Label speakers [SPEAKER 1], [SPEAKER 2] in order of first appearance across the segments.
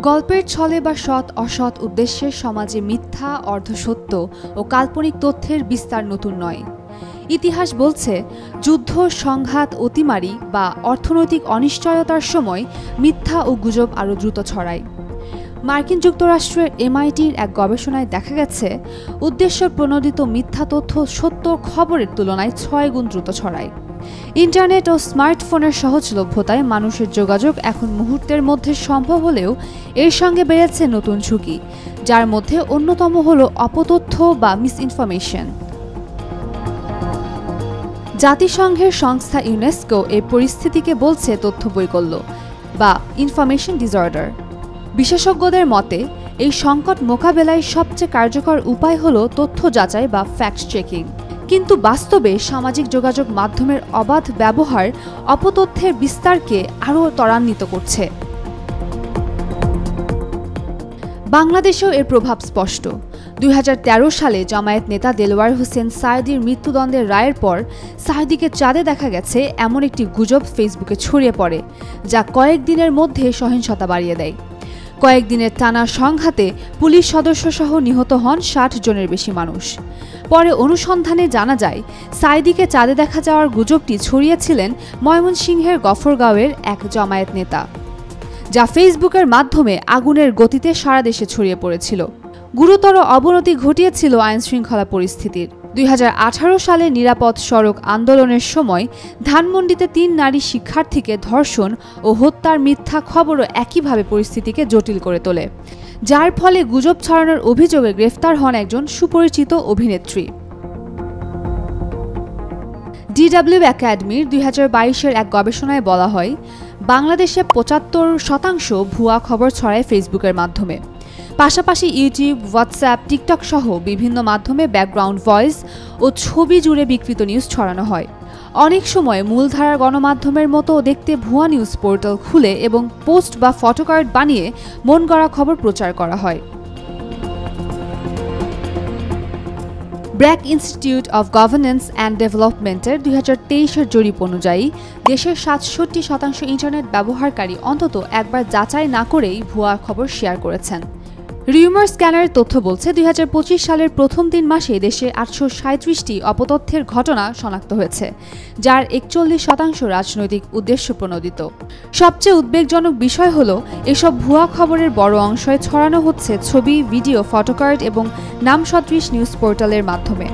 [SPEAKER 1] গল্পের ছলে বা সৎ অসৎ উদ্দেশ্যে সমাজে মিথ্যা, অর্ধসত্য ও কাল্পনিক তথ্যের বিস্তার নতুন নয়। ইতিহাস বলছে, যুদ্ধ, সংঘাত, অতিমারি বা অর্থনৈতিক অনিশ্চয়তার সময় মিথ্যা ও গুজব আরও দ্রুত ছড়ায়। মার্কিন যুক্তরাষ্ট্রের MITর এক গবেষণায় দেখা গেছে, উদ্দেশ্য প্রণোদিত মিথ্যা তথ্য সত্য খবরের তুলনায় 6 গুণ দ্রুত ছড়ায়। ইন্টারনেট ও স্মার্টফোনের সহজলভ্যতায় মানুষের যোগাযোগ এখন মুহূর্তের মধ্যে সম্ভব হলেও এর সঙ্গে বেড়েছে নতুন ঝুঁকি, যার মধ্যে অন্যতম হল অপতথ্য বা মিসইনফরমেশন। জাতিসংঘের সংস্থা ইউনেস্কো এই পরিস্থিতিকে বলছে তথ্য বৈকল্য বা ইনফরমেশন ডিসঅর্ডার। বিশেষজ্ঞদের মতে, এই সংকট মোকাবেলায় সবচেয়ে কার্যকর উপায় হল তথ্য যাচাই বা ফ্যাক্ট চেকিং। কিন্তু বাস্তবে সামাজিক যোগাযোগ মাধ্যমের অবাধ ব্যবহার অপতথ্যের বিস্তারকে আরও ত্বরান্বিত করছে। বাংলাদেশেও এর প্রভাব স্পষ্ট। 2013 সালে জামায়াত নেতা দেলোয়ার হোসেন সাঈদীর মৃত্যুদণ্ডের রায়ের পর সাঈদীকে চাঁদে দেখা গেছে এমন একটি গুজব ফেসবুকে ছড়িয়ে পড়ে, যা কয়েকদিনের মধ্যে সহিংসতা বাড়িয়ে দেয়। কয়েকদিনের টানা সংঘাতে পুলিশ সদস্যসহ নিহত হন 60 জনের বেশি মানুষ। পরে অনুসন্ধানে জানা যায়, সাঈদীকে চাঁদে দেখা যাওয়ার গুজবটি ছড়িয়েছিলেন ময়মনসিংহের গফরগাঁওয়ের এক জামায়াত নেতা, যা ফেসবুকের মাধ্যমে আগুনের গতিতে সারা দেশে ছড়িয়ে পড়েছিল। গুরুতর অবনতি ঘটিয়েছিল আইনশৃঙ্খলা পরিস্থিতির। 2018 সালে নিরাপদ সড়ক আন্দোলনের সময় ধানমন্ডিতে 3 নারী শিক্ষার্থীকে ধর্ষণ ও হত্যার মিথ্যা খবরও একইভাবে পরিস্থিতিকে জটিল করে তোলে, যার ফলে গুজব ছড়ানোর অভিযোগে গ্রেফতার হন একজন সুপরিচিত অভিনেত্রী। DW একাডেমির 2022-এর এক গবেষণায় বলা হয়, বাংলাদেশে 75% ভুয়া খবর ছড়ায় ফেসবুকের মাধ্যমে। পাশাপাশি ইউটিউব, হোয়াটসঅ্যাপ, টিকটক সহ বিভিন্ন মাধ্যমে ব্যাকগ্রাউন্ড ভয়েস ও ছবি জুড়ে বিকৃত নিউজ ছড়ানো হয়। অনেক সময় মূলধারার গণমাধ্যমের মতো দেখতে ভুয়া নিউজ পোর্টাল খুলে এবং পোস্ট বা ফটোকার্ড বানিয়ে মন গড়া খবর প্রচার করা হয়। BRAC institute of governance and ডেভেলপমেন্টের 2023-এর জরিপ অনুযায়ী দেশের 67% ইন্টারনেট ব্যবহারকারী অন্তত একবার যাচাই না করেই ভুয়া খবর শেয়ার করেছেন। রিউমার স্ক্যানারের তথ্য বলছে, 2025 সালের প্রথম 3 মাসে দেশে 837টি অপতথ্যের ঘটনা শনাক্ত হয়েছে, যার 41% রাজনৈতিক উদ্দেশ্য প্রণোদিত। সবচেয়ে উদ্বেগজনক বিষয় হল, এসব ভুয়া খবরের বড় অংশই ছড়ানো হচ্ছে ছবি, ভিডিও, ফটোকার্ড এবং নাম সদৃশ নিউজ পোর্টালের মাধ্যমে।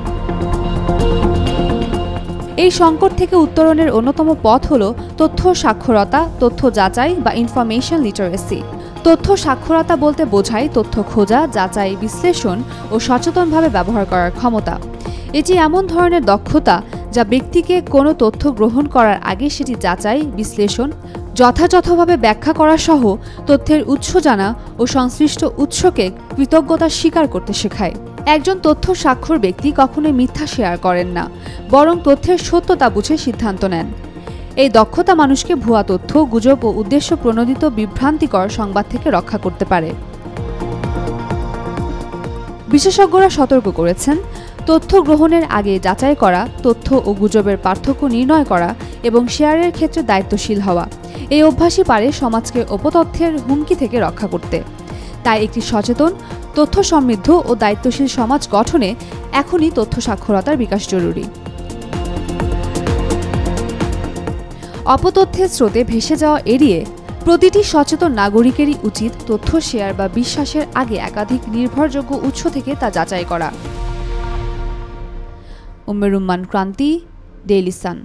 [SPEAKER 1] এই সংকট থেকে উত্তরণের অন্যতম পথ হল তথ্য সাক্ষরতা, তথ্য যাচাই বা ইনফরমেশন লিটারেসি। তথ্য সাক্ষরতা বলতে বোঝায় তথ্য খোঁজা, যাচাই, বিশ্লেষণ ও সচেতনভাবে ব্যবহার করার ক্ষমতা। এটি এমন ধরনের দক্ষতা যা ব্যক্তিকে কোনো তথ্য গ্রহণ করার আগে সেটি যাচাই, বিশ্লেষণ, যথাযথভাবে ব্যাখ্যা করা সহ তথ্যের উৎস জানা ও সংশ্লিষ্ট উৎসকে কৃতজ্ঞতা স্বীকার করতে শেখায়। একজন তথ্য সাক্ষর ব্যক্তি কখনোই মিথ্যা শেয়ার করেন না, বরং তথ্যের সত্যতা বুঝে সিদ্ধান্ত নেন। এই দক্ষতা মানুষকে ভুয়া তথ্য, গুজব ও উদ্দেশ্য প্রণোদিত বিভ্রান্তিকর সংবাদ থেকে রক্ষা করতে পারে। বিশেষজ্ঞরা সতর্ক করেছেন, তথ্য গ্রহণের আগে যাচাই করা, তথ্য ও গুজবের পার্থক্য নির্ণয় করা এবং শেয়ারের ক্ষেত্রে দায়িত্বশীল হওয়া, এই অভ্যাসই পারে সমাজকে অপতথ্যের হুমকি থেকে রক্ষা করতে। তাই একটি সচেতন, তথ্য সমৃদ্ধ ও দায়িত্বশীল সমাজ গঠনে এখনই তথ্য সাক্ষরতার বিকাশ জরুরি। অপতথ্যের স্রোতে ভেসে যাওয়া এড়িয়ে প্রতিটি সচেতন নাগরিকেরই উচিত তথ্য শেয়ার বা বিশ্বাসের আগে একাধিক নির্ভরযোগ্য উৎস থেকে তা যাচাই করা। উম্মে রুম্মান ক্রান্তি, ডেইলি সান।